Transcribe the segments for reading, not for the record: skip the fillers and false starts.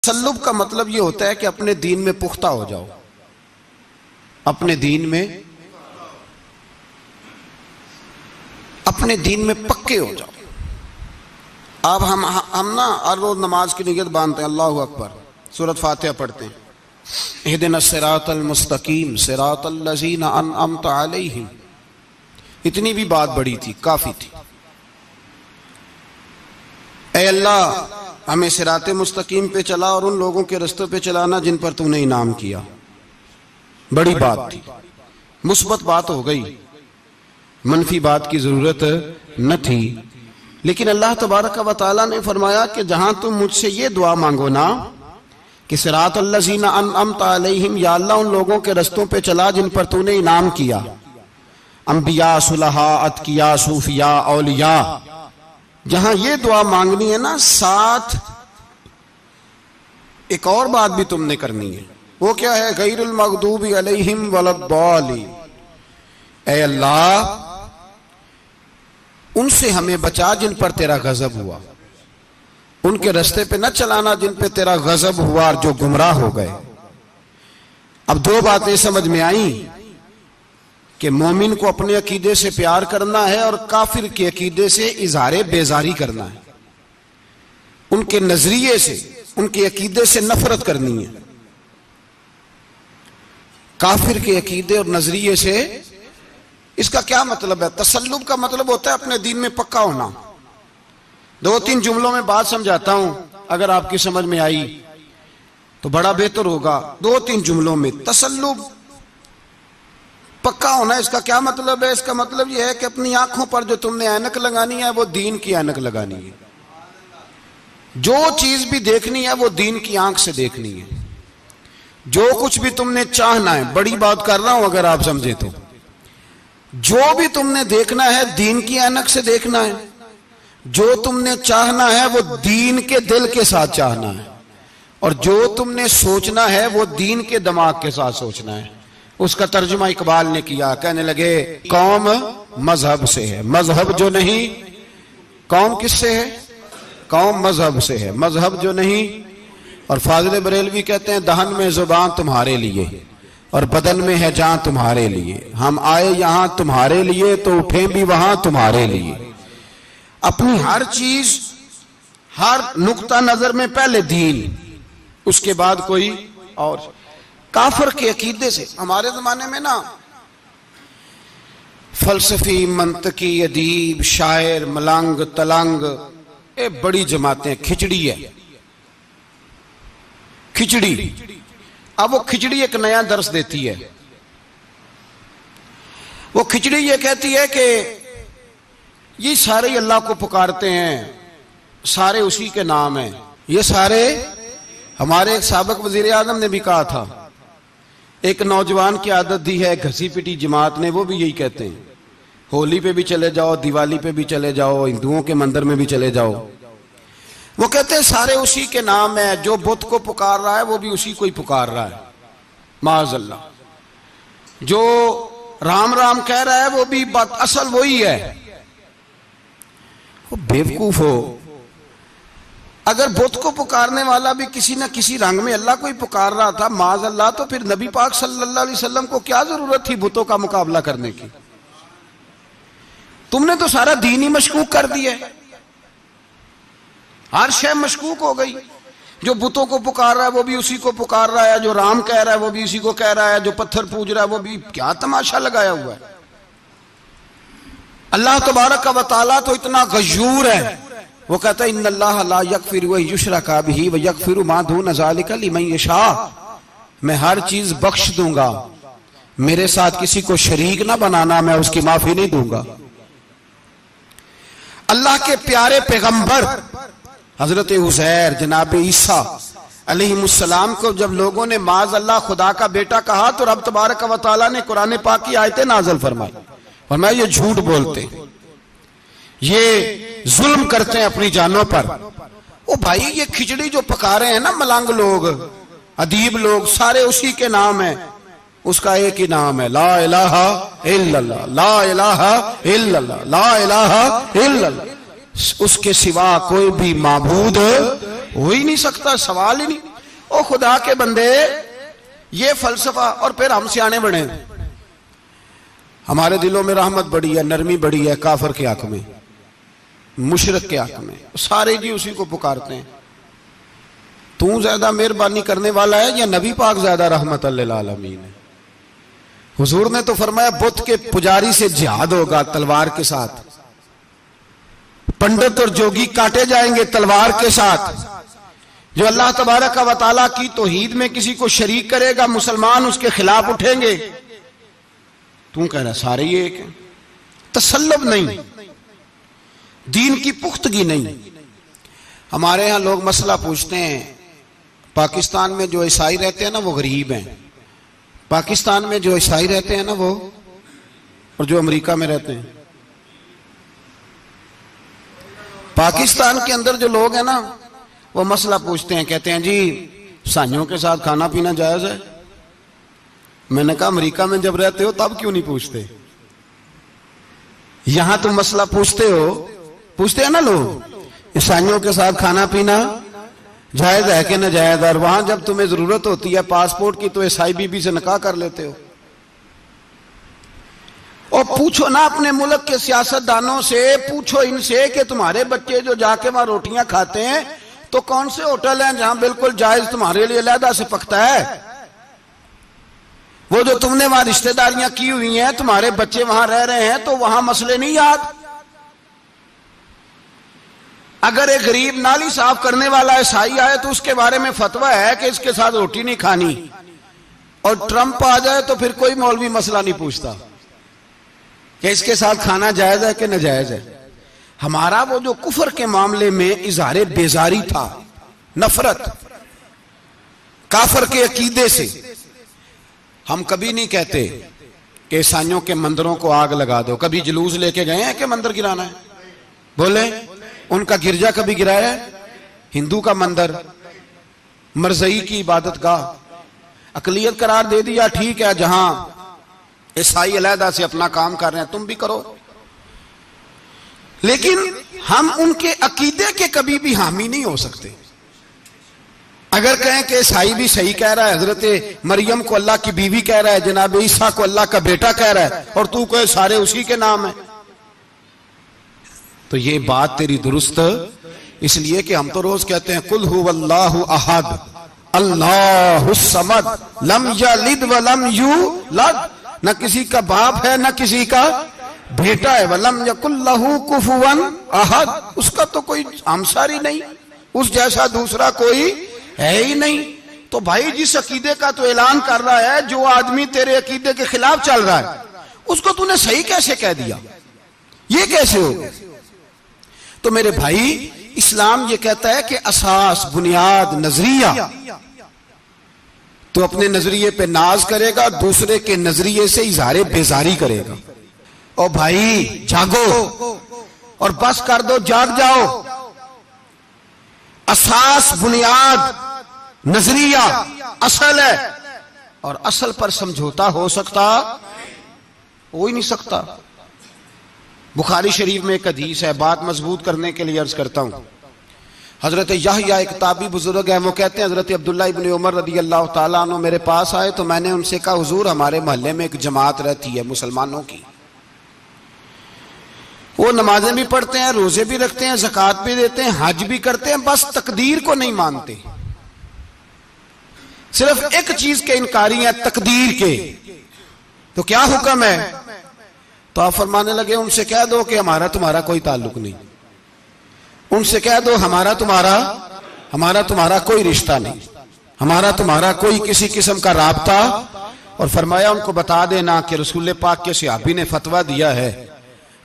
तसल्लुब का मतलब यह होता है कि अपने दीन में पुख्ता हो जाओ, अपने दीन में पक्के हो जाओ। अब हम ना हर रोज नमाज की नियत बांधते हैं, अल्लाहु अकबर, सूरत फातिहा पढ़ते हैं, इहदिनस सिरातल मुस्तकीम सिरातल लज़ीना अनअमता अलैहिम। इतनी भी बात बड़ी थी, काफी थी। ऐ अल्लाह हमें सिराते मुस्तकीम पे चला और उन लोगों के रस्तों पे चलाना जिन पर तूने इनाम किया। बड़ी बात थी, मुस्बत बात हो गई, मनफी बात की जरूरत न थी। लेकिन अल्लाह तबारक व तआला ने फरमाया कि जहां तुम मुझसे ये दुआ मांगो ना कि सिरातल लज़ीना अनअमता अलैहिम, या अल्लाह उन लोगों के रस्तों पे चला जिन पर तूने इनाम किया, अंबिया, सुलहा, अतकिया, सूफिया, औलिया। जहां ये दुआ मांगनी है ना, साथ एक और बात भी तुमने करनी है। वो क्या है? गैरुल मग़दूबि अलैहिम वलद्दालिन। ऐ अल्लाह उनसे हमें बचा जिन पर तेरा गजब हुआ, उनके रास्ते पे न चलाना जिन पे तेरा गजब हुआ और जो गुमराह हो गए। अब दो बातें समझ में आई कि मोमिन को अपने अकीदे से प्यार करना है और काफिर के अकीदे से इजहारे बेजारी करना है, उनके नजरिए से, उनके अकीदे से नफरत करनी है। काफिर के अकीदे और नजरिए से, इसका क्या मतलब है? तसल्लुब का मतलब होता है अपने दीन में पक्का होना। दो तीन जुमलों में बात समझाता हूं, अगर आपकी समझ में आई तो बड़ा बेहतर होगा। दो तीन जुमलों में तसल्लुब, पक्का होना, इसका क्या मतलब है? इसका मतलब यह है कि अपनी आंखों पर जो तुमने ऐनक लगानी है वो दीन की ऐनक लगानी है। जो चीज भी देखनी है वो दीन की आंख से देखनी है। जो कुछ भी तुमने चाहना है, बड़ी बात कर रहा हूं अगर आप समझे तो, जो भी तुमने देखना है दीन की ऐनक से देखना है। जो तुमने चाहना है वो दीन के दिल के साथ चाहना है, और जो तुमने सोचना है वो दीन के दिमाग के साथ सोचना है। उसका तर्जुमा इकबाल ने किया, कहने लगे कौम मजहब से है, मजहब जो नहीं। कौम किससे है? कौम मजहब से है, मजहब जो नहीं। और फाजिल बरेलवी कहते हैं दहन में जुबान तुम्हारे लिए और बदन में है जान तुम्हारे लिए। हम आए यहां तुम्हारे लिए तो उठे भी वहां तुम्हारे लिए। अपनी हर चीज, हर नुक्ता नजर में पहले दीन, उसके बाद कोई और। काफिर के अकीदे से हमारे जमाने में ना फलसफी, मंतकी, अदीब, शायर, मलंग, तलंग, ये बड़ी जमातें, खिचड़ी है, खिचड़ी। अब वो खिचड़ी एक नया दर्श देती है। वो खिचड़ी ये कहती है कि ये सारे अल्लाह को पुकारते हैं, सारे उसी के नाम हैं। ये सारे, हमारे एक साबिक वजीर आजम ने भी कहा था, एक नौजवान की आदत दी है घसी पिटी जमात ने, वो भी यही कहते हैं। होली पे भी चले जाओ, दिवाली पे भी चले जाओ, हिंदुओं के मंदिर में भी चले जाओ, वो कहते हैं सारे उसी के नाम है। जो बुत को पुकार रहा है वो भी उसी को ही पुकार रहा है, माअज़ल्लाह। जो राम राम कह रहा है वो भी बात असल वही है। वो बेवकूफ हो। अगर बुत को पुकारने वाला भी किसी न किसी रंग में अल्लाह को ही पुकार रहा था, माअज़ल्लाह, तो फिर नबी पाक सल्लल्लाहु अलैहि वसल्लम को क्या जरूरत थी बुतों का मुकाबला करने की? तुमने तो सारा दीन ही मशकूक कर दिया, हर शय मशकूक हो गई। जो बुतों को पुकार रहा है वो भी उसी को पुकार रहा है, जो राम कह रहा है वो भी उसी को कह रहा है, जो पत्थर पूज रहा है वो भी। क्या तमाशा लगाया हुआ है? अल्लाह तबारक व तआला तो इतना गयूर है, वो कहता है इन्नल्लाह ला यगफिरु अन युशरका बिही व यगफिरु मा दून ज़ालिका लिमन यशा। मैं हर चीज बख्श दूंगा, मेरे साथ किसी को शरीक ना बनाना, मैं उसकी माफी नहीं दूंगा। अल्लाह के प्यारे पैगंबर हजरत उज़ैर, जनाब ईसा अलैहिमुस्सलाम को जब लोगों ने माज़ अल्लाह खुदा का बेटा कहा, तो रब तबारक व तआला ने कुरान पाक की आयतें नाज़िल फरमाई, फरमाया ये झूठ बोलते, ये जुल्म करते हैं अपनी जानों पर। ओ भाई, ये खिचड़ी जो पका रहे हैं ना मलंग लोग, अदीब लोग, सारे उसी के नाम है। उसका एक ही नाम है, ला इलाहा इल्लल्लाह, ला इलाहा इल्लल्लाह, ला इलाहा इल्लल्लाह। उसके सिवा कोई भी माबूद हो ही नहीं सकता, सवाल ही नहीं। ओ खुदा के बंदे, ये फलसफा, और फिर हम सियाने बने, हमारे दिलों में रहमत बड़ी है, नरमी बड़ी है, काफर के हक में, मुशरिक के हक में, सारे जी उसी को पुकारते हैं। तू ज्यादा मेहरबानी करने वाला है या नबी पाक ज्यादा रहमत लिल आलमीन है? हुजूर ने तो फरमाया बुत के पुजारी से जिहाद होगा तलवार के साथ, पंडित और जोगी काटे जाएंगे तलवार के साथ, जो अल्लाह तबारक व तआला की तौहीद में किसी को शरीक करेगा मुसलमान उसके खिलाफ उठेंगे। तू कह रहा सारे ही एक है। तसल्लुब नहीं, दीन की पुख्तगी नहीं। हमारे यहां लोग मसला पूछते हैं, पाकिस्तान में जो ईसाई रहते हैं ना वो गरीब हैं, पाकिस्तान में जो ईसाई रहते हैं ना वो, और जो अमेरिका में रहते हैं, पाकिस्तान के अंदर जो लोग हैं ना वो मसला पूछते हैं, कहते हैं जी ईसाइयों के साथ खाना पीना जायज है। मैंने कहा अमेरिका में जब रहते हो तब क्यों नहीं पूछते? यहां तुम मसला पूछते हो, पूछते हैं ना लोग ईसाइयों के साथ खाना पीना जायज है कि न जायज, और वहां जब तुम्हें जरूरत होती है पासपोर्ट की तो ईसाई बीबी से निकाह कर लेते हो। और पूछो ना अपने मुल्क के सियासतदानों से, पूछो इनसे कि तुम्हारे बच्चे जो जाके वहां रोटियां खाते हैं तो कौन से होटल हैं जहां बिल्कुल जायज तुम्हारे लिए अलहदा से पकता है? वो जो तुमने वहां रिश्तेदारियां की हुई हैं, तुम्हारे बच्चे वहां रह रहे हैं तो वहां मसले नहीं याद। अगर एक गरीब नाली साफ करने वाला ईसाई आए तो उसके बारे में फतवा है कि इसके साथ रोटी नहीं खानी, और ट्रंप आ जाए तो फिर कोई मौलवी मसला नहीं पूछता कि इसके साथ खाना जायज है कि नाजायज है। हमारा वो जो कुफर के मामले में इजहार बेजारी था, नफरत काफर के अकीदे से, हम कभी नहीं कहते कि ईसाइयों के मंदिरों को आग लगा दो। कभी जुलूस लेके गए हैं कि मंदिर गिराना है? बोले उनका गिरजा कभी गिराया है? हिंदू का मंदिर, मरज़ई की इबादत गाह, अकलियत करार दे दिया, ठीक है जहां ईसाई अलहदा से अपना काम कर रहे हैं तुम भी करो। लेकिन हम उनके अकीदे के कभी भी हामी नहीं हो सकते। अगर कहें कि ईसाई भी सही कह रहा है, हजरत मरियम को अल्लाह की बीवी कह रहा है, जनाब ईसा को अल्लाह का बेटा कह रहा है, और तू कहे सारे उसी के नाम है, तो ये बात तेरी दुरुस्त इसलिए कि हम तो रोज कहते हैं कुल हुवल्लाहु अहद अल्लाहुस समद लम यलिद व लम यूलद, न किसी का बाप है न किसी का बेटा है, वलम यकुल लहू कुफुवन अहद, उसका तो कोई हमसारी नहीं, उस जैसा दूसरा कोई है ही नहीं। तो भाई जिस अकीदे का तो ऐलान कर रहा है, जो आदमी तेरे अकीदे के खिलाफ चल रहा है, उसको तूने सही कैसे कह दिया? ये कैसे हो? तो मेरे भाई इस्लाम ये कहता है कि असास, बुनियाद, नजरिया, तो अपने नजरिए पे नाज करेगा, दूसरे के नजरिए से इजहार बेजारी करेगा। और भाई जागो और बस कर दो, जाग जाओ। असास, बुनियाद, नजरिया असल है, और असल पर समझौता हो सकता हो ही नहीं सकता। बुखारी शरीफ में एक हदीस है, बात मजबूत करने के लिए अर्ज करता हूं। हजरत यहया एक ताबी बुजुर्ग है, वो कहते हैं हजरत अब्दुल्ला इब्न उमर रदी अल्लाह ताला अन्हु मेरे पास आए तो मैंने उनसे कहा हुजूर हमारे मोहल्ले में एक जमात रहती है मुसलमानों की, वो नमाजें भी पढ़ते हैं, रोजे भी रखते हैं, ज़कात भी देते हैं, हज भी करते हैं, बस तकदीर को नहीं मानते। सिर्फ एक चीज के इनकारी है, तकदीर के। तो क्या हुक्म है? तो आप फरमाने लगे उनसे कह दो कि हमारा तुम्हारा कोई ताल्लुक नहीं, उनसे कह दो हमारा तुम्हारा कोई रिश्ता नहीं, हमारा तुम्हारा कोई किसी किस्म का राबता। और फरमाया उनको बता देना कि रसूल पाक के सहाबी ने फतवा दिया है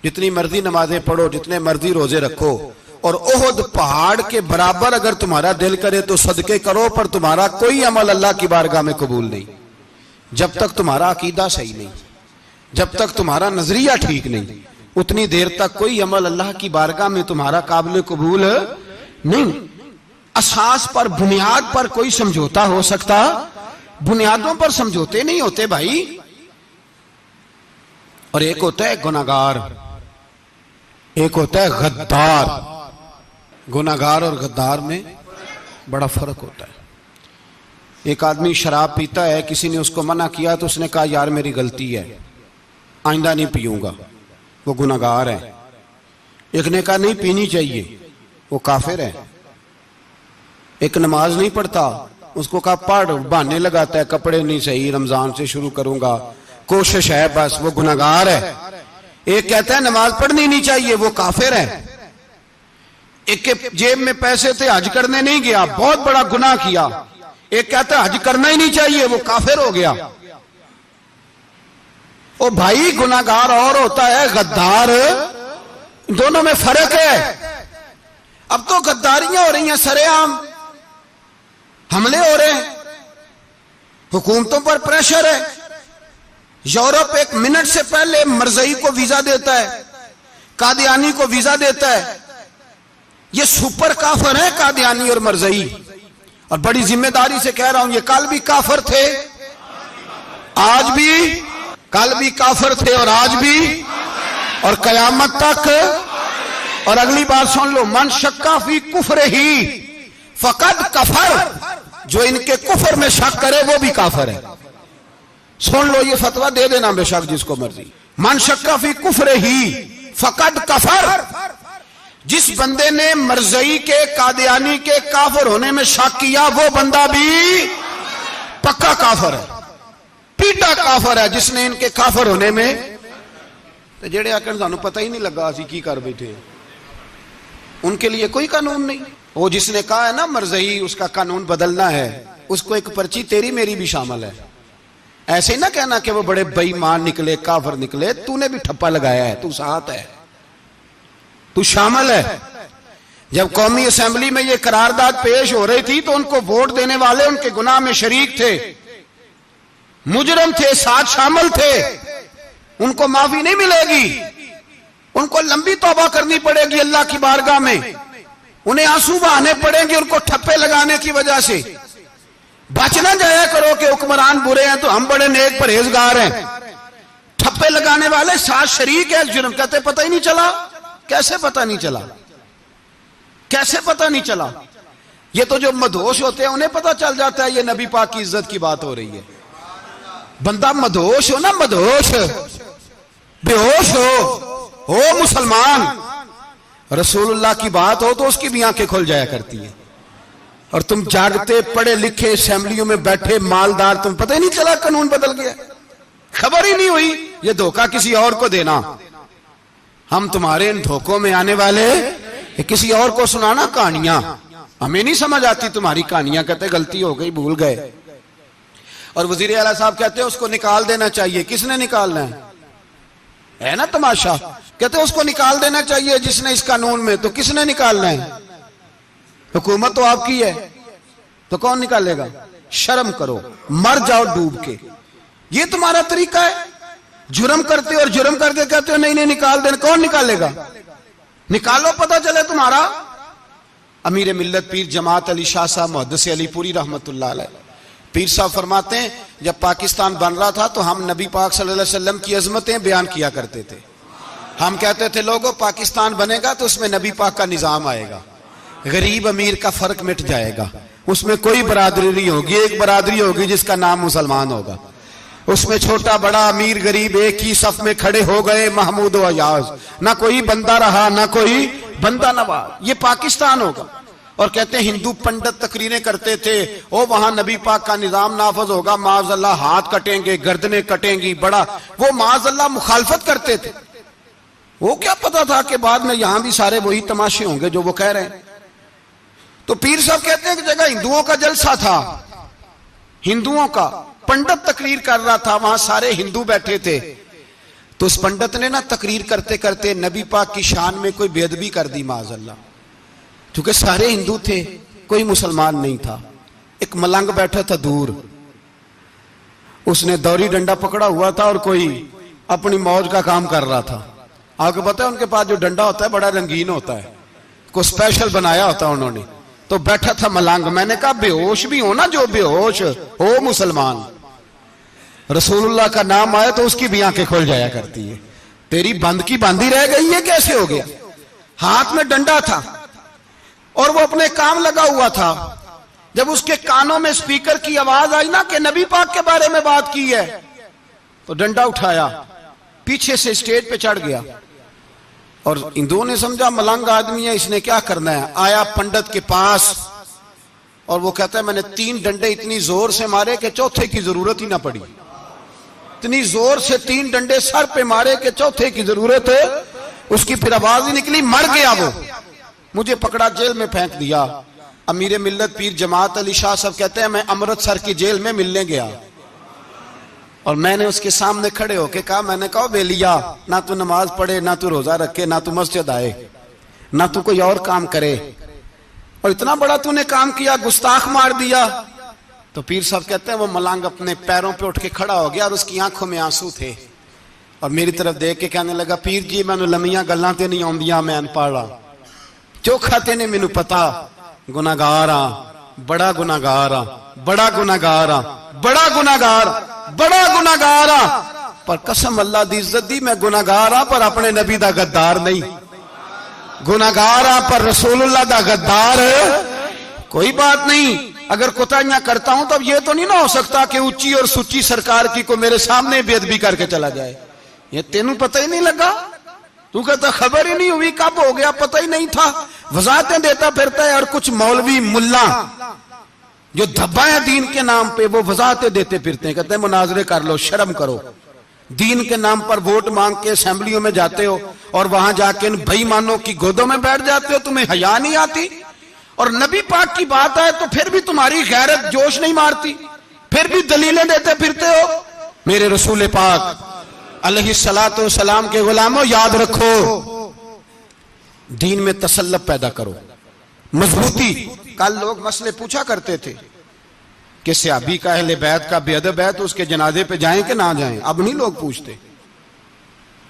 जितनी मर्जी नमाजें पढ़ो, जितने मर्जी रोजे रखो, और ओहद पहाड़ के बराबर अगर तुम्हारा दिल करे तो सदके करो, पर तुम्हारा कोई अमल अल्लाह की बारगाह में कबूल नहीं जब तक तुम्हारा अकीदा सही नहीं, जब तक तुम्हारा नजरिया ठीक नहीं, उतनी देर तक कोई अमल अल्लाह की बारगाह में तुम्हारा काबिल कबूल नहीं। असास पर, बुनियाद पर कोई समझौता हो सकता, बुनियादों पर समझौते नहीं होते भाई। और एक होता है गुनाहगार, एक होता है गद्दार। गुनाहगार और गद्दार में बड़ा फर्क होता है। एक आदमी शराब पीता है, किसी ने उसको मना किया तो उसने कहा यार मेरी गलती है, आइंदा नहीं पीऊंगा, वो गुनाहगार है। एक ने कहा नहीं पीनी चाहिए, वो काफिर है। एक नमाज नहीं पढ़ता, उसको कहा पढ़, बहाने लगाता है, कपड़े नहीं सही, रमजान से शुरू करूंगा, कोशिश है बस, वो गुनाहगार है। एक कहता है नमाज पढ़नी नहीं चाहिए, वो काफिर है। एक के जेब में पैसे थे, हज करने नहीं गया, बहुत बड़ा गुनाह किया। एक कहता है हज करना ही नहीं चाहिए, वो काफिर हो गया। ओ भाई, गुनाहगार और होता है, गद्दार, दोनों में फर्क है। अब तो गद्दारियां हो रही हैं, सरेआम हमले हो रहे हैं, हुकूमतों पर प्रेशर है। यूरोप 1 मिनट से पहले मरज़ई को वीजा देता है, कादियानी को वीजा देता है। ये सुपर काफिर है कादियानी और मरज़ई, और बड़ी जिम्मेदारी से कह रहा हूं, ये कल भी काफिर थे, आज भी, कल भी काफिर थे और आज भी, और कयामत तक। और अगली बात सुन लो, मन शक्का फी कुफ्र ही फकद कफर, जो इनके कुफर में शक करे वो भी काफिर है। सुन लो, ये फतवा दे देना बेशक जिसको मर्जी। मन शक्का फी कुफ्र ही फकद कफर, जिस बंदे ने मरज़ई के, कादियानी के काफिर होने में शक किया, वो बंदा भी पक्का काफिर है, पीटा काफिर है, जिसने इनके काफिर होने में। तो जेड़े आकर सानू पता ही नहीं लगा असी की कर बैठे, उनके लिए कोई कानून नहीं। वो जिसने कहा है ना मरज़ई, उसका कानून बदलना है, उसको एक पर्ची तेरी मेरी भी शामिल है। ऐसे ही ना कहना कि वो बड़े बेईमान निकले, काफिर निकले, तूने भी ठप्पा लगाया है, तू साथ है, तू शामिल है। जब कौमी असेंबली में ये करारदाद पेश हो रही थी तो उनको वोट देने वाले उनके गुनाह में शरीक थे, मुजरम थे, साथ शामिल थे, उनको माफी नहीं मिलेगी, उनको लंबी तौबा करनी पड़ेगी अल्लाह की बारगाह में, उन्हें आंसू बहाने पड़ेंगे उनको ठप्पे लगाने की वजह से। बच ना जाया करो कि हुक्मरान बुरे हैं तो हम बड़े नेक परहेजगार हैं। ठप्पे लगाने वाले साथ शरीक है जुर्म, कहते पता ही नहीं चला। कैसे पता नहीं चला, कैसे पता नहीं चला? ये तो जो मदहोश होते हैं उन्हें पता चल जाता है ये नबी पाक की इज्जत की बात हो रही है। बंदा मदहोश हो ना, मदहोश, बेहोश हो मुसलमान, रसूलुल्लाह की बात हो तो उसकी भी आंखें खुल जाया करती है। और तुम जागते पढ़े लिखे असेंबलियों में बैठे मालदार, तुम पता ही नहीं चला कानून बदल गया, खबर ही नहीं हुई। ये धोखा किसी और को देना, हम तुम्हारे इन धोखों में आने वाले, किसी और को सुनाना कहानियां, हमें नहीं समझ आती तुम्हारी कहानियां। कहते गलती हो गई, भूल गए। और वजीर आला साहब कहते उसको निकाल देना चाहिए। किसने निकालना है ना तमाशा? कहते उसको निकाल देना चाहिए जिसने इस कानून में, तो किसने निकालना है? हुकूमत तो आपकी है, तो कौन निकालेगा? शर्म करो, मर जाओ डूब के। ये तुम्हारा तरीका है? जुर्म करते और जुर्म करके कहते हो नहीं नहीं निकाल देना। कौन निकालेगा? निकालो, पता चले तुम्हारा। अमीर मिल्लत पीर जमात अली शाह साहब मुहद्दिस अलीपुरी रहमतुल्लाह अलैह, पीर साहब फरमाते हैं जब पाकिस्तान बन रहा था तो हम नबी पाक सल्लल्लाहु अलैहि वसल्लम की अजमतें बयान किया करते थे। हम कहते थे लोगों पाकिस्तान बनेगा तो उसमें नबी पाक का निजाम आएगा, गरीब अमीर का फर्क मिट जाएगा, उसमें कोई बरादरी नहीं होगी, एक बरादरी होगी जिसका नाम मुसलमान होगा। उसमें छोटा बड़ा अमीर गरीब एक ही सफ में खड़े हो गए, महमूद व अयाज, ना कोई बंदा रहा ना कोई बंदा नवाज। ये पाकिस्तान होगा। और कहते हैं हिंदू पंडित तकरीरें करते थे, ओ वहां नबी पाक का निजाम नाफज होगा, माज़अल्लाह हाथ कटेंगे, गर्दनें कटेंगी, बड़ा वो माज़अल्लाह मुखालफत करते थे। वो क्या पता था कि बाद में यहां भी सारे वही तमाशे होंगे जो वो कह रहे हैं। तो पीर साहब कहते हैं कि जगह हिंदुओं का जलसा था, हिंदुओं का पंडित तकरीर कर रहा था, वहां सारे हिंदू बैठे थे। तो उस पंडित ने ना तकरीर करते करते नबी पाक की शान में कोई बेअदबी कर दी माज़अल्लाह, क्योंकि सारे हिंदू थे, कोई मुसलमान नहीं था। एक मलंग बैठा था दूर, उसने दौरी डंडा पकड़ा हुआ था और कोई अपनी मौज का काम कर रहा था। आपको पता है उनके पास जो डंडा होता है बड़ा रंगीन होता है, को स्पेशल बनाया होता है उन्होंने। तो बैठा था मलंग। मैंने कहा बेहोश भी हो ना, जो बेहोश हो मुसलमान, रसूलुल्लाह का नाम आए तो उसकी भी आंखें खुल जाया करती है। तेरी बंद की बांधी रह गई है, कैसे हो गया? हाथ में डंडा था और वो अपने काम लगा हुआ था। जब उसके कानों में स्पीकर की आवाज आई ना कि नबी पाक के बारे में बात की है, तो डंडा उठाया, पीछे से स्टेज पे चढ़ गया। और हिंदुओं ने समझा मलंग आदमी है, इसने क्या करना है। आया पंडित के पास और वो कहता है मैंने 3 डंडे इतनी जोर से मारे कि चौथे की जरूरत ही ना पड़ी। इतनी जोर से 3 डंडे सर पे मारे कि चौथे की जरूरत है उसकी फिर आवाज ही निकली, मर गया वो। मुझे पकड़ा, जेल में फेंक दिया। अमीर मिल्लत पीर जमात अली शाह साहब कहते हैं मैं अमृतसर की जेल में मिलने गया और मैंने उसके सामने खड़े होके कहा, मैंने कहा बेलिया, ना तू नमाज पढ़े, ना तू रोजा रखे, ना तू मस्जिद आए, ना तू कोई और काम करे, और इतना बड़ा तूने काम किया, गुस्ताख मार दिया। तो पीर साहब कहते हैं वो मलंग अपने पैरों पे उठ के खड़ा हो गया और उसकी आंखों में आंसू थे और मेरी तरफ देख के कहने लगा, पीर जी मैनू लम्मियां गल्लां ते नहीं आउंदियां, मैं अनपढ़ हां, चोखा ते ने मैनू पता, गुनाहगार हां, बड़ा गुनाहगार हां, बड़ा गुनाहगार हां, बड़ा गुनाहगार, बड़ा गुनाहगार हां, पर कसम अल्लाह दी इज्जत दी मैं गुनाहगार हां पर अपने नबी दा गद्दार नहीं, गुनाहगार हां पर रसूलुल्लाह दा गद्दार कोई बात नहीं। अगर कोताहियां करता हूं तब यह तो नहीं ना हो सकता कि ऊंची और सुच्ची सरकार की को मेरे सामने बेअदबी करके चला जाए। ये तेनू पता ही नहीं लगा, तू कहता खबर ही नहीं हुई, कब हो गया पता ही नहीं था, वजाहतें देता फिरता है। और कुछ मौलवी मुल्ला जो धब्बा है दीन के नाम पे वो वजाहतें देते फिरते हैं, कहते हैं मुनाजरे कर लो, शर्म करो। दीन के नाम पर वोट मांग के असेंबलियों में जाते हो और वहां जाके इन बेईमानों की गोदों में बैठ जाते हो, तुम्हें हया नहीं आती। और नबी पाक की बात है तो फिर भी तुम्हारी गैरत जोश नहीं मारती, फिर भी दलीलें देते फिरते हो। मेरे रसूल पाक अलैहिस्सलातु वस्सलाम के गुलामों, याद रखो दीन में तसल्लुब पैदा करो, मजबूती। कल लोग मसले पूछा करते थे कि सहाबी का अहले बैत का बेअदब है तो उसके जनाजे पे जाएं कि ना जाएं। अब नहीं लोग पूछते,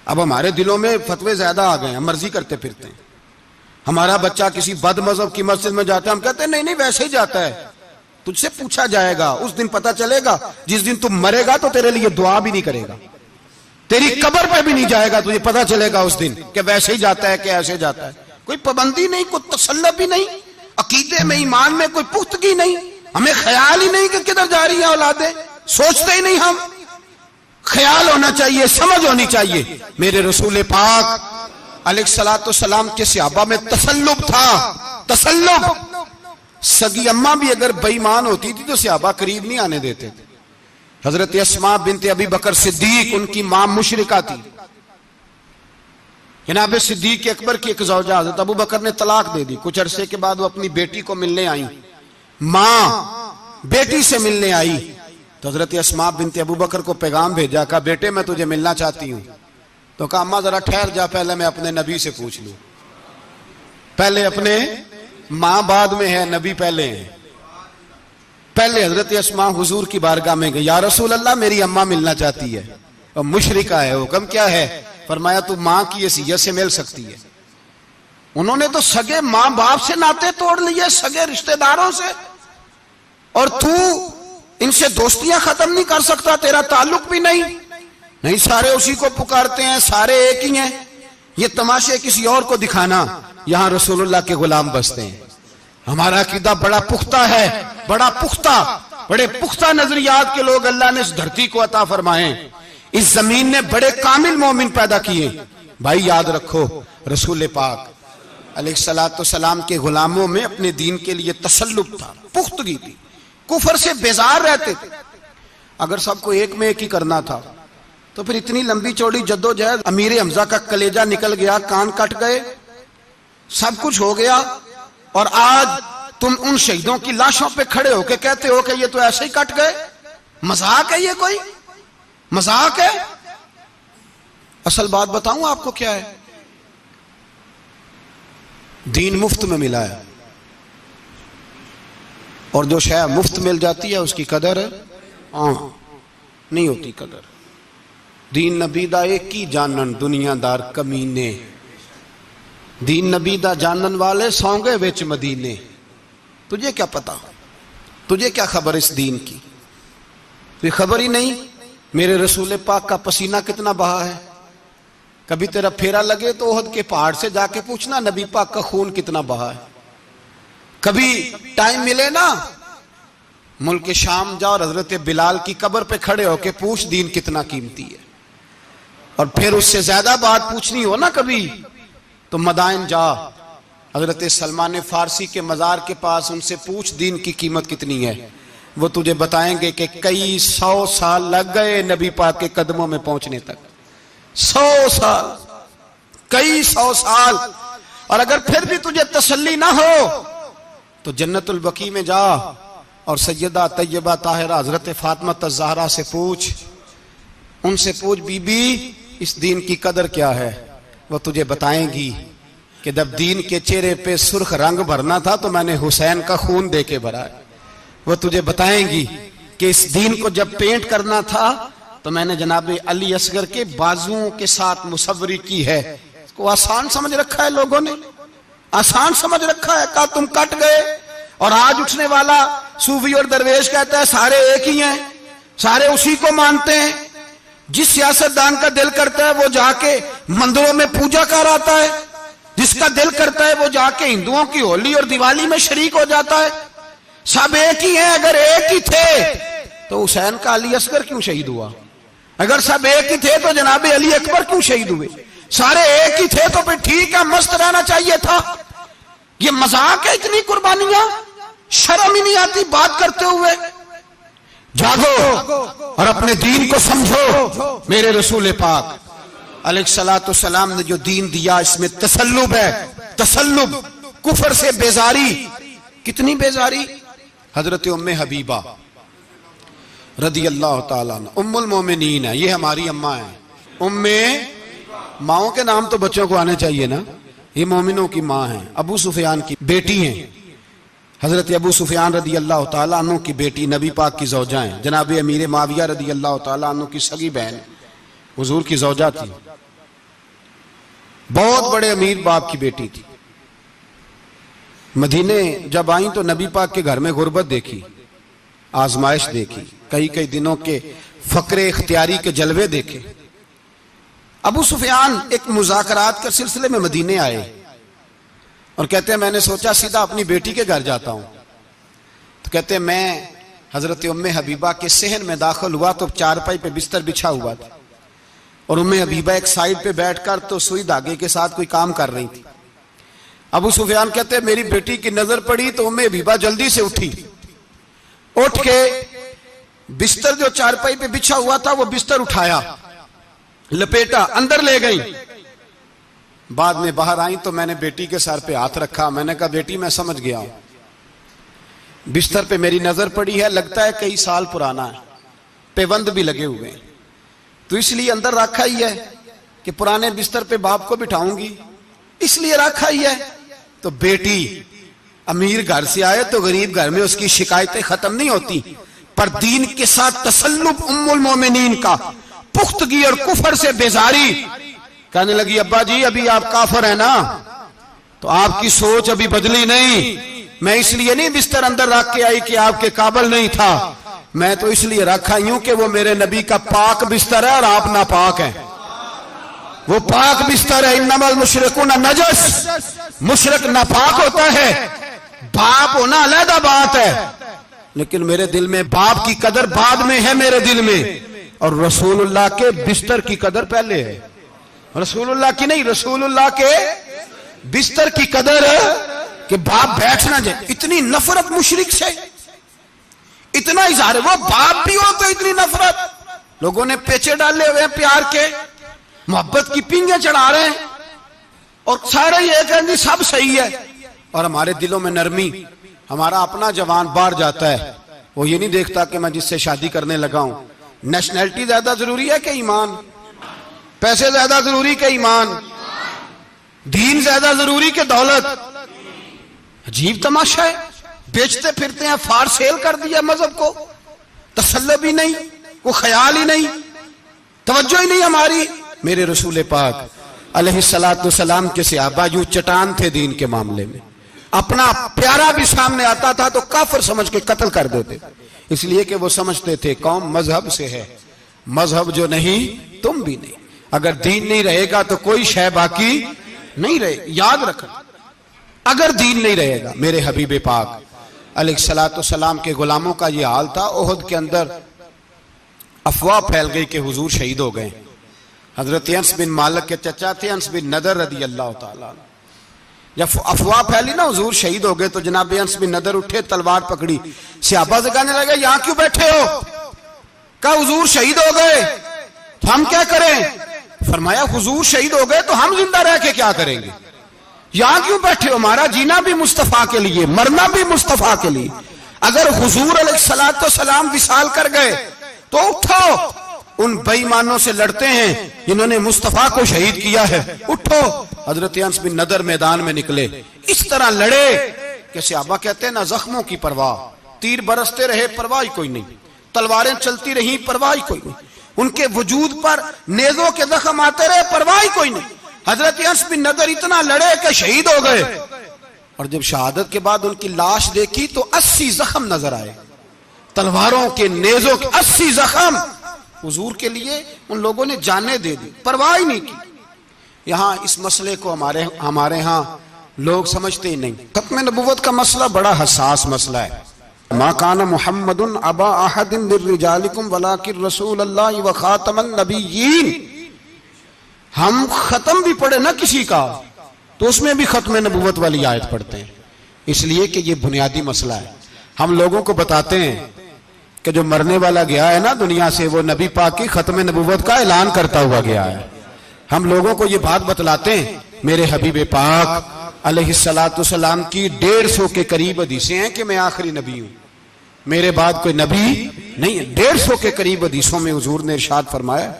अब हमारे दिलों में फतवे ज्यादा आ गए हैं, मर्जी करते फिरते हैं। हमारा बच्चा किसी बद मजहब की मस्जिद में जाता है, हम कहते हैं नहीं नहीं वैसे ही जाता है, तुझसे पूछा जाएगा, उस दिन पता चलेगा। जिस दिन तुम मरेगा तो तेरे लिए दुआ भी नहीं करेगा, तेरी कब्र पे भी नहीं जाएगा, तुझे पता चलेगा उस दिन कि वैसे ही जाता है कि ऐसे जाता है। कोई पाबंदी नहीं, कोई तसल्लुब भी नहीं, अकीदे में ईमान में कोई पुख्तगी नहीं, हमें ख्याल ही नहीं कि किधर जा रही है औलादे, सोचते ही नहीं हम। ख्याल होना चाहिए, समझ होनी चाहिए। मेरे रसूल पाक अलैहिस्सलातु वस्सलाम के सहाबा में तसल्लुब था, तसल्लुब। सगी अम्मा भी अगर बेईमान होती थी तो सहाबा करीब नहीं आने देते थे। हजरत अस्मा बिनते अबी बकर सिद्दीक, उनकी मां मुशरिका थी। जनाब सिद्दीक अकबर की एक ज़ौजा हजरत अबू बकर ने तलाक दे दी। कुछ अरसे के बाद वो अपनी बेटी को मिलने आई, मां बेटी से मिलने आई तो हजरत अस्मा बिनते अबू बकर को पैगाम भेजा, कहा बेटे मैं तुझे मिलना चाहती हूं। तो कहा अम्मा जरा ठहर जा, पहले मैं अपने नबी से पूछ लूं। पहले अपने मां बाद में है, नबी पहले है। पहले हजरत अस्मा हुजूर की बारगाह में गई, या रसूल अल्लाह मेरी अम्मा मिलना चाहती है और मुशरिका है, हुक्म क्या है? फरमाया तू मां की हैसियत से मिल सकती है। उन्होंने तो सगे मां बाप से नाते तोड़ लिए, सगे रिश्तेदारों से, और तू इनसे दोस्तियां खत्म नहीं कर सकता, तेरा ताल्लुक भी नहीं। नहीं, सारे उसी को पुकारते हैं, सारे एक ही हैं। ये तमाशे किसी और को दिखाना, यहां रसूलुल्लाह के गुलाम बसते हैं। हमारा अकीदा बड़ा पुख्ता है, बड़ा पुख्ता, बड़े पुख्ता नजरियात के लोग अल्लाह ने इस धरती को अता फरमाए। इस जमीन ने बड़े कामिल मोमिन पैदा किए। भाई याद रखो रसूल पाक अलैहिस्सलातु वस्सलाम के गुलामों में अपने दीन के लिए तसल्लुब था, पुख्तगी थी, कुफर से बेजार रहते थे। अगर सबको एक में एक ही करना था तो फिर इतनी लंबी चौड़ी जद्दोजहद, अमीर हमजा का कलेजा निकल गया, कान कट गए, सब कुछ हो गया, और आज तुम उन शहीदों की लाशों पे खड़े होके कहते हो कि ये तो ऐसे ही कट गए। मजाक है ये? कोई मजाक है? असल बात बताऊं आपको क्या है, दीन मुफ्त में मिला है, और जो शय मुफ्त मिल जाती है उसकी कदर नहीं होती। कदर दीन नबी दा एक ही जानन दुनियादार कमीने, दीन नबी दा जानन वाले सौंगे विच मदीने। तुझे क्या पता, तुझे क्या खबर इस दीन की? तुझे खबर ही नहीं मेरे रसूल पाक का पसीना कितना बहा है। कभी तेरा फेरा लगे तो ओहद के पहाड़ से जाके पूछना नबी पाक का खून कितना बहा है। कभी टाइम मिले ना मुल्क शाम जा और हजरत बिलाल की कब्र पे खड़े होके पूछ दीन कितना कीमती है। और फिर उससे ज्यादा बात पूछनी हो ना कभी तो मदाइन जा, हजरत सलमान फारसी के मजार के पास उनसे पूछ दीन की कीमत कितनी है। वो तुझे बताएंगे कि कई 100 साल लग गए नबी पाक के कदमों में पहुंचने तक। 100 साल, कई 100 साल। और अगर फिर भी तुझे तसल्ली ना हो तो जन्नतुल बकी में जा और सैयदा तैयबा ताहिरा हजरत फातिमा ज़हरा से पूछ, उनसे पूछ बीबी इस दीन की कदर क्या है। वो तुझे बताएंगी कि जब दीन के चेहरे पे सुर्ख रंग भरना था तो मैंने हुसैन का खून दे के भरा है। वो तुझे बताएंगी कि इस दीन को जब पेंट करना था तो मैंने जनाब अली असगर के बाजुओं के साथ मुसव्वरी की है। इसको आसान समझ रखा है लोगों ने, आसान समझ रखा है। कहा तुम कट गए। और आज उठने वाला सूफी और दरवेश कहता है सारे एक ही हैं, सारे उसी को मानते हैं। जिस सियासतदान का दिल करता है वो जाके मंदिरों में पूजा कर आता है, जिसका दिल करता है वो जाके हिंदुओं की होली और दिवाली में शरीक हो जाता है। सब एक ही हैं। अगर एक ही थे तो हुसैन का अली असगर क्यों शहीद हुआ? अगर सब एक ही थे तो जनाब अली अकबर क्यों शहीद हुए? सारे एक ही थे तो फिर ठीक है, मस्त रहना चाहिए था। ये मजाक है इतनी कुर्बानियां, शर्म ही नहीं आती बात करते हुए। जागो और अपने दीन को समझो। मेरे रसूल पाक अलैहिस्सलातु सलाम ने जो दीन दिया इसमें तसल्लुब है, तसल्लुब, कुफर से बेजारी। कितनी बेजारी? हजरत उम्मे हबीबा रदी अल्लाह ताला उम्मुल मोमिनीन है, ये हमारी अम्मा है। उम्मे, माओ के नाम तो बच्चों को आने चाहिए ना, ये मोमिनों की माँ है। अबू सुफियान की बेटी हैं, हजरत अबू सुफियान रदी अल्लाह ताला अन्हु की बेटी, नबी पाक की ज़ौजा हैं। जनाब अमीर माविया रदी अल्लाह ताला अन्हु की सगी बहन हुजूर की ज़ौजा थी, बहुत बड़े अमीर बाप की बेटी थी। मदीने जब आई तो नबी पाक के घर में गुर्बत देखी, आजमाइश देखी, कई कई दिनों के फकरे इख्तियारी के जलवे देखे। अबू सुफियान एक मुज़ाकरात के सिलसिले में मदीने आए और कहते हैं मैंने सोचा सीधा अपनी बेटी के घर जाता हूं। तो कहते हैं मैं हजरत उम्मे हबीबा के सहन में दाखिल हुआ तो चारपाई पे बिस्तर बिछा हुआ था और उम्मे हबीबा एक साइड पे बैठकर तो सुई धागे के साथ कोई काम कर रही थी। अबू सुफियान कहते हैं मेरी बेटी की नजर पड़ी तो उम्मे हबीबा जल्दी से उठी, उठ के बिस्तर जो चारपाई पे बिछा हुआ था वो बिस्तर उठाया, लपेटा, अंदर ले गई। बाद में बाहर आई तो मैंने बेटी के सर पे हाथ रखा। मैंने कहा बेटी मैं समझ गया हूं, बिस्तर पे मेरी नजर पड़ी है, लगता है कई साल पुराना है, पेबंद भी लगे हुए हैं, तो इसलिए अंदर रखा ही है कि पुराने बिस्तर पे बाप को बिठाऊंगी, इसलिए रखा ही है। तो बेटी अमीर घर से आए तो गरीब घर में उसकी शिकायतें खत्म नहीं होती, पर दीन के साथ तसल्लुब उम्मुल मोमिनीन का, पुख्तगी और कुफर से बेजारी। कहने लगी अब्बा जी अभी आप काफिर है ना, तो आपकी सोच अभी बदली नहीं। मैं इसलिए नहीं बिस्तर अंदर रख के आई कि आपके काबिल नहीं था, मैं तो इसलिए रखा हूं कि वो मेरे नबी का पाक बिस्तर है और आप नापाक हैं। वो पाक बिस्तर है। इन्नमल मुशरिकून नजस, मुशरिक नापाक होता है, बाप होना अलग बात है, लेकिन मेरे दिल में बाप की कदर बाद में है मेरे दिल में, और रसूलुल्लाह के बिस्तर की कदर पहले है। रसूलुल्लाह की नहीं, रसूलुल्लाह के बिस्तर की कदर है कि बाप बैठ ना जाए। इतनी नफरत मुशरिक से, इतना इजहार, वो बाप भी हो तो इतनी नफरत। लोगों ने पेचे डाले हुए हैं प्यार के, मोहब्बत की पिंगे चढ़ा रहे हैं और सारे ये कहेंगे सब सही है। और हमारे दिलों में नरमी, हमारा अपना जवान बाहर जाता है, वो ये नहीं देखता कि मैं जिससे शादी करने लगा हूं नेशनैलिटी ज्यादा जरूरी है कि ईमान, पैसे ज्यादा जरूरी के ईमान, दीन ज्यादा जरूरी के दौलत। अजीब तमाशा है, बेचते फिरते हैं, फार सेल कर दिया मजहब को, तसल्लुब ही नहीं, कोई ख्याल ही नहीं, तवज्जो ही नहीं हमारी। मेरे रसूल पाक अलैहिस्सलातु सलाम के सहाबा यूं चट्टान थे दीन के मामले में, अपना प्यारा भी सामने आता था तो काफिर समझ के कत्ल कर देते, इसलिए कि वो समझते थे कौम मजहब से है, मजहब जो नहीं तुम भी नहीं। अगर दीन नहीं रहेगा तो कोई शय बाकी नहीं रहे, याद रखना। अगर दीन नहीं रहेगा, मेरे हबीब पाक अलैहिस्सलाम के गुलामों का ये हाल था। ओहद के अंदर अफवाह फैल गई कि हुजूर शहीद हो गए। हजरत अनस बिन मालिक के चचा थे अनस बिन नदर रदी अल्लाह ताला। जब अफवाह फैली ना हुजूर शहीद हो गए तो जनाब अनस बिन नदर उठे, तलवार पकड़ी, सहाबा से कहने लगे यहां क्यों बैठे हो? कहा हुजूर शहीद हो गए तो हम क्या करें? फरमाया हुजूर शहीद हो गए तो हम जिंदा रह के क्या करेंगे? यहां क्यों बैठे हो? हमारा जीना भी मुस्तफा के लिए, मरना भी मुस्तफा के लिए। अगर हुजूर अलैहिस्सलाम विसाल कर गए तो उठो, उन बेईमानों से लड़ते हैं जिन्होंने मुस्तफा को शहीद किया है, उठो। हजरत अनस बिन नदर मैदान में निकले, इस तरह लड़े कि सहाबा कहते हैं ना जख्मों की परवाह, तीर बरसते रहे परवाह ही कोई नहीं, तलवारें चलती रही परवाह ही कोई नहीं, उनके वजूद पर नेजों के जख्म आते रहे परवाह ही कोई नहीं। हजरत अनस बिन नदर इतना लड़े कि शहीद हो गए। और जब शहादत के बाद उनकी लाश देखी तो 80 जख्म नजर आए, तलवारों के, नेजों के 80 जख्म। हुजूर के लिए उन लोगों ने जाने दे दी, परवाह ही नहीं की। यहां इस मसले को हमारे यहां लोग समझते ही नहीं। खत्म नबुव्वत का मसला बड़ा हसास मसला है। मा काना मुहम्मदुन अबा अहदिन मिर रिजालिकुम वलाकिन रसूलुल्लाह व खातमन नबिय्यीन। हम खत्म भी पढ़े ना किसी का तो उसमें भी खत्म नबुव्वत वाली आयत पढ़ते हैं, इसलिए कि ये बुनियादी मसला है। हम लोगों को बताते हैं कि जो मरने वाला गया है ना दुनिया से, वो नबी पाक की खत्म नबुव्वत का ऐलान करता हुआ गया है। हम लोगों को ये बात बतलाते हैं, मेरे हबीब पाक अलैहिस्सलाम की 150 के करीब हदीसें हैं कि मैं आखिरी नबी हूं, मेरे बाद कोई नबी नहीं है। 150 के करीब हदीसों में हुजूर ने इरशाद फरमाया,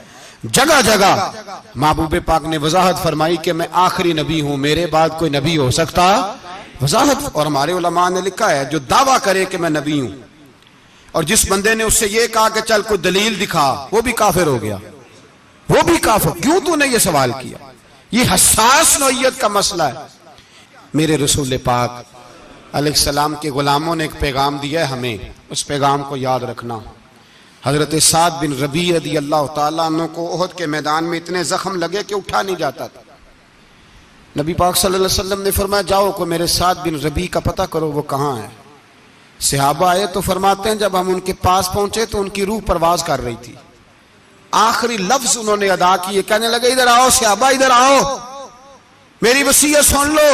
जगह जगह महबूब पाक ने वजाहत फरमाई कि मैं आखिरी नबी हूं, मेरे बाद कोई नबी हो सकता, वजाहत। और हमारे उलमा ने लिखा है, जो दावा करे कि मैं नबी हूं और जिस बंदे ने उससे ये कहा कि चल कोई दलील दिखा, वो भी काफिर हो गया, वो भी काफिर। क्यों तूने ये सवाल किया? ये हसास नौइयत का मसला है। मेरे रसूल पाक अलैहिस्सलाम के गुलामों ने एक पैगाम दिया है हमें, उस पैगाम को याद रखना। हजरत साद बिन रबी रदी अल्लाह ताला अन्हु को ओहद के मैदान में इतने जख्म लगे कि उठा नहीं जाता था। नबी पाक सल्लल्लाहु अलैहि वसल्लम ने फरमाया, जाओ को मेरे साद बिन रबी का पता करो वो कहाँ है। सहाबा आए तो फरमाते हैं, जब हम उनके पास पहुंचे तो उनकी रूह परवाज कर रही थी। आखिरी लफ्ज उन्होंने अदा किए, कहने लगे इधर आओ सहाबा, इधर आओ, मेरी वसीयत सुन लो।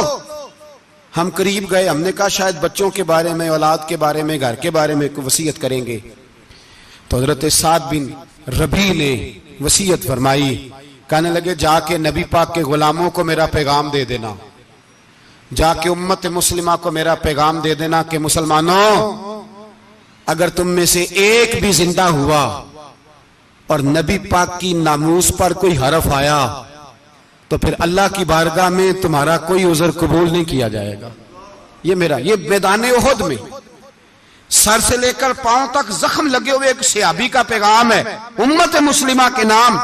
हम करीब गए, हमने कहा शायद बच्चों के बारे में, औलाद के बारे में, घर के बारे में कोई वसीयत करेंगे। तो हजरत साद बिन रबी ने वसीयत फरमाई, कहने लगे जाके नबी पाक के गुलामों को मेरा पैगाम दे देना, जाके उम्मत मुस्लिमा को मेरा पैगाम दे देना कि मुसलमानों, अगर तुम में से एक भी जिंदा हुआ और नबी पाक की नामूस पर कोई हरफ आया तो फिर अल्लाह की बारगाह में तुम्हारा कोई उज़र कबूल नहीं किया जाएगा। ये मेरा, ये मैदान ओहद में सर से लेकर पांव तक जख्म लगे हुए एक सहाबी का पैगाम है उम्मत मुस्लिमा के नाम।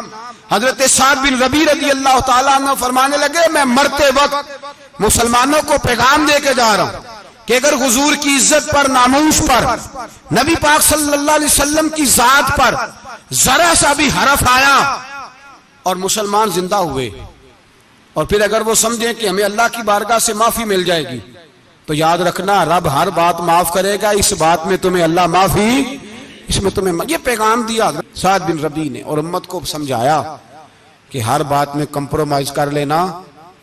हजरत साद बिन रबी रज़ी अल्लाह ताला अन्हु फरमाने लगे, मैं मरते वक्त मुसलमानों को पैगाम दे के जा रहा हूं कि अगर हुजूर की इज्जत पर, नामूस पर, नबी पाक सल्लल्लाहु अलैहि वसल्लम की जात पर जरा सा भी हरफ आया और मुसलमान जिंदा हुए, और फिर अगर वो समझें कि हमें अल्लाह की बारगाह से माफी मिल जाएगी, तो याद रखना रब हर बात माफ करेगा, इस बात में तुम्हें अल्लाह माफी, इसमें तुम्हें। ये पैगाम दिया साद बिन रबी ने और उम्मत को समझाया कि हर बात में कंप्रोमाइज कर लेना,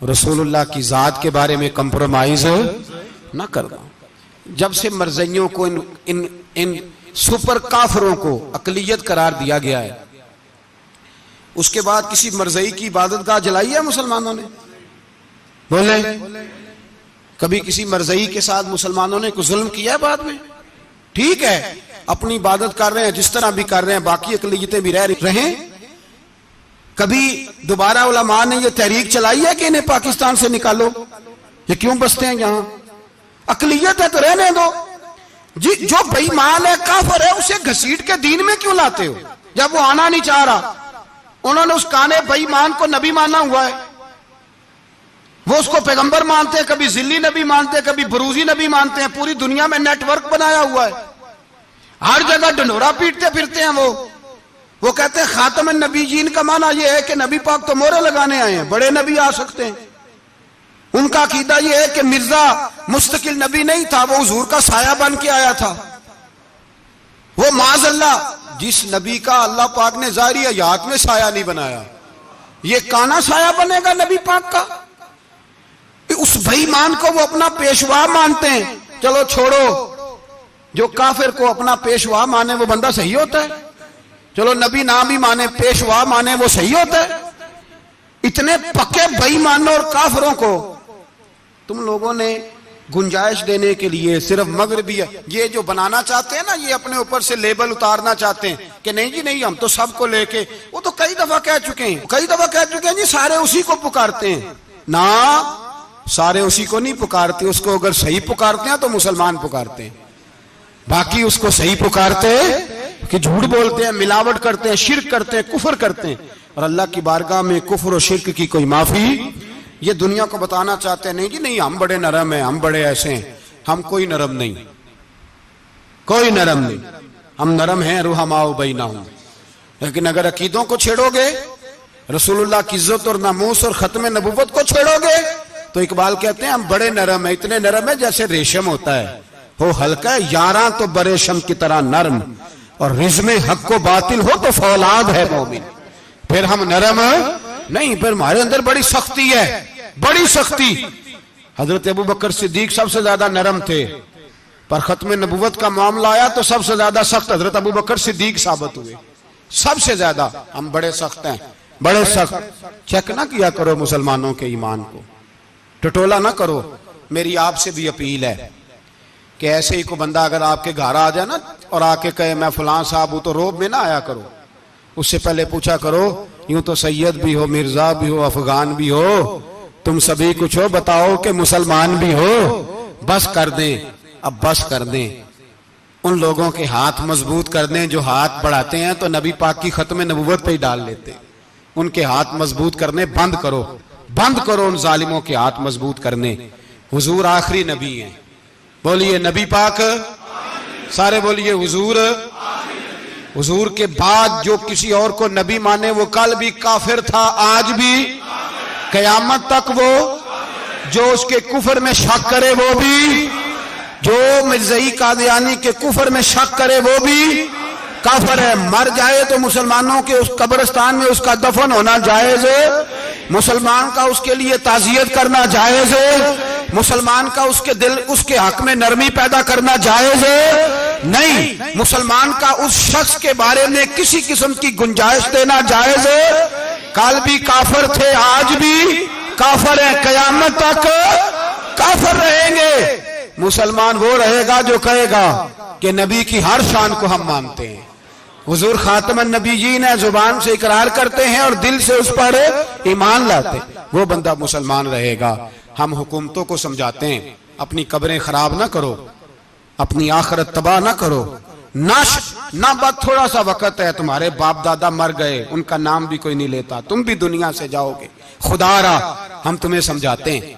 रसूलुल्लाह की जात के बारे में कंप्रोमाइज ना करना। जब से मरज़इयों को इन सुपर काफरों को अकलियत करार दिया गया है, उसके बाद किसी मरज़ई की इबादतगाह जलाई है मुसलमानों ने? बोले कभी किसी मरज़ई के साथ मुसलमानों ने कुछ जुल्म किया है? बाद में ठीक है, अपनी इबादत कर रहे हैं जिस तरह भी कर रहे हैं, बाकी अकलियतें भी रह रही हैं। कभी दोबारा उलमा ने यह तहरीक चलाई है कि इन्हें पाकिस्तान से निकालो, ये क्यों बसते हैं यहां? अकलियत है तो रहने दो। जी, जो बेईमान है, काफिर है, उसे घसीट के दीन में क्यों लाते हो जब वो आना नहीं चाह रहा? उन्होंने उस काने बेईमान को नबी माना हुआ है, वो उसको पैगंबर मानते हैं, कभी जिल्ली नबी मानते हैं, कभी बरूजी नबी मानते हैं। पूरी दुनिया में नेटवर्क बनाया हुआ है, हर जगह ढंढोरा पीटते फिरते हैं। वो कहते हैं खातमन नबीयीन का माना यह है कि नबी पाक तो मोहरे लगाने आए हैं, बड़े नबी आ सकते हैं। उनका अकीदा यह है कि मिर्जा मुस्तकिल नबी नहीं था, वो हुजूर का साया बन के आया था। वो माज़अल्लाह जिस नबी का अल्लाह पाक ने ज़ाहिरी हयात में साया नहीं बनाया, ये काना साया बनेगा नबी पाक का? उस बेईमान को वो अपना पेशवा मानते हैं। चलो छोड़ो, जो काफिर को अपना पेशवा माने वो बंदा सही होता है। चलो नबी ना भी माने, पेशवा माने, वो सही होता है। इतने पक्के बेईमानों और काफिरों को तुम लोगों ने गुंजाइश देने के लिए सिर्फ मगरबी ये जो बनाना चाहते हैं ना, ये अपने ऊपर से लेबल उतारना चाहते हैं कि नहीं जी नहीं, हम तो सबको लेके, वो तो कई दफा कह चुके हैं जी सारे उसी को पुकारते हैं ना। सारे उसी को नहीं पुकारते, उसको अगर सही पुकारते हैं तो मुसलमान पुकारते हैं, बाकी उसको सही पुकारते हैं कि झूठ बोलते हैं, मिलावट करते हैं, शिर्क करते हैं, कुफर करते हैं। और अल्लाह की बारगाह में कुफर और शिर्क की कोई माफी, ये दुनिया को बताना चाहते हैं नहीं जी नहीं, हम बड़े नरम हैं, हम बड़े ऐसे हैं। हम कोई नरम नहीं, कोई नरम नहीं, हम नरम हैं रुहमाओ बैनहुम। लेकिन अगर अकीदों को छेड़ोगे, रसूलुल्लाह की इज्जत और नामूस और खत्म नबुव्वत को छेड़ोगे, तो इकबाल कहते हैं हम बड़े नरम है, इतने नरम है जैसे रेशम होता है, हो हल्का है यारा तो बरेशम की तरह नरम, और रिज़्मे हक को बातिल हो तो फौलाद है मोमिन। फिर हम नरम नहीं, फिर हमारे अंदर बड़ी सख्ती है, बड़ी सख्ती। हजरत अबू बकर सिद्दीक सबसे ज्यादा नरम थे, पर खत्म नबुव्वत का मामला आया तो सबसे ज्यादा सख्त हजरत अबू बकर सिद्दीक साबित हुए, सबसे ज्यादा। हम बड़े सख्त हैं, बड़े सख्त। चेक ना किया करो मुसलमानों के ईमान को, टटोला ना करो। मेरी आपसे भी अपील है कि ऐसे ही को बंदा अगर आपके घर आ जाए ना और आके कहे मैं फलां साहब हूं, तो रोब में ना आया करो। उससे पहले पूछा करो, यूं तो सैयद भी हो, मिर्जा भी हो, अफगान भी हो, तुम सभी कुछ हो, बताओ कि मुसलमान भी हो। बस कर दें, अब बस कर दें। उन लोगों के हाथ मजबूत कर दें जो हाथ बढ़ाते हैं तो नबी पाक की खत्म नबुव्वत पे ही डाल लेते। उनके हाथ मजबूत करने बंद करो, बंद करो उन जालिमों के हाथ मजबूत करने। हुजूर आखिरी नबी हैं, बोलिए नबी पाक, सारे बोलिए हुजूर। हुजूर के बाद जो किसी और को नबी माने वो कल भी काफिर था, आज भी, कयामत तक वो। जो उसके कुफर में शक करे वो भी, जो मिर्ज़ई कादियानी के कुफर में शक करे वो भी काफिर है। मर जाए तो मुसलमानों के उस कब्रिस्तान में उसका दफन होना जायज है, मुसलमान का उसके लिए ताज़ियत करना जायज है, मुसलमान का उसके दिल उसके हक में नरमी पैदा करना जायज है। नहीं, मुसलमान का उस शख्स के बारे में किसी किस्म की गुंजाइश देना जायज है। कल भी काफिर थे, आज भी काफिर है, कयामत तक काफिर रहेंगे। मुसलमान वो रहेगा जो कहेगा कि नबी की हर शान को हम मानते हैं। हुजूर खातमुन नबीयीन है, जुबान से इकरार करते हैं और दिल से उस पर ईमान लाते, वो बंदा मुसलमान रहेगा। हम हुकूमतों को समझाते हैं अपनी कब्रें खराब ना करो, अपनी आखिरत तबाह ना करो, ना बात थोड़ा सा वक्त है, तुम्हारे बाप दादा मर गए, उनका नाम भी कोई नहीं लेता, तुम भी दुनिया से जाओगे, खुदारा हम तुम्हें समझाते हैं,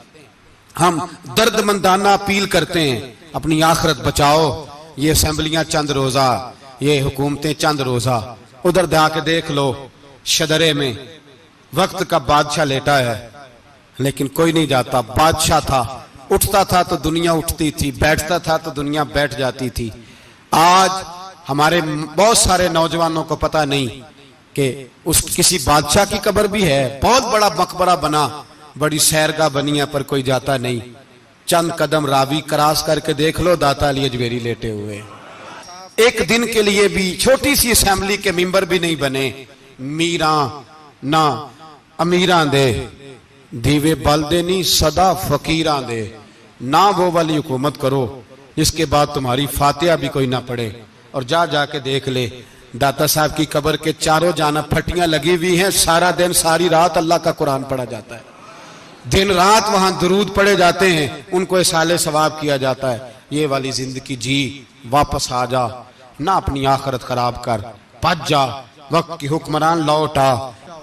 हम दर्दमंदाना अपील करते हैं, अपनी आखिरत बचाओ। ये असेंबलियां चंद रोजा, ये हुकूमतें चंद रोजा, उधर जाके देख लो शदरे में वक्त का बादशाह लेटा है, लेकिन कोई नहीं जाता। बादशाह था, उठता था तो दुनिया उठती थी, बैठता था तो दुनिया बैठ जाती थी। आज हमारे बहुत सारे नौजवानों को पता नहीं कि उस किसी बादशाह की कब्र भी है, बहुत बड़ा मकबरा बना, बड़ी सैरगाह बनी है, पर कोई जाता नहीं। चंद कदम रावी क्रॉस करके देख लो, दाता अली अजमेरी लेटे हुए। एक दिन के लिए भी छोटी सी असेंबली के मेंबर भी नहीं बने। मीरा ना अमीरा दे दीवे बल दे नहीं, सदा फकीरा दे ना, वो वाली हुकूमत करो इसके बाद तुम्हारी फातिहा भी कोई ना पढ़े। और जा जाके देख ले, दाता साहब की कब्र के चारों जानब फटियां लगी हुई हैं, सारा दिन सारी रात अल्लाह का कुरान पढ़ा जाता है, दिन रात वहां दुरूद पढ़े जाते हैं, उनको इसाले सवाब किया जाता है। ये वाली जिंदगी जी, वापस आ जा, ना अपनी आखिरत खराब कर, भज जा, वक्त की हुक्मरान लौटा,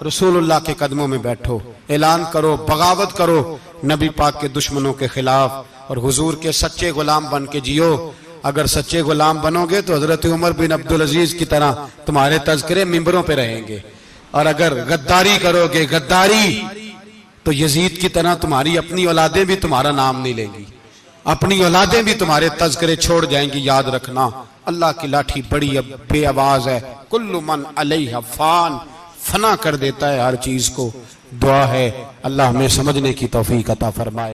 रसूलुल्लाह के कदमों में बैठो, ऐलान करो, बगावत करो नबी पाक के दुश्मनों के खिलाफ, और हुजूर के सच्चे गुलाम बन के जियो। अगर सच्चे गुलाम बनोगे तो हजरत उमर बिन अब्दुल अजीज की तरह तुम्हारे तज़किरे मिंबरों पे रहेंगे, और अगर गद्दारी करोगे, गद्दारी तो यजीद की तरह तुम्हारी अपनी औलादें भी तुम्हारा नाम नहीं लेंगी, अपनी औलादें भी तुम्हारे तज़किरे छोड़ जाएंगी। याद रखना, अल्लाह की लाठी बड़ी बेआवाज है। कुल्लु मन अलैहा फान, फना कर देता है हर चीज को। दुआ है अल्लाह हमें समझने की तौफीक अता फरमाए।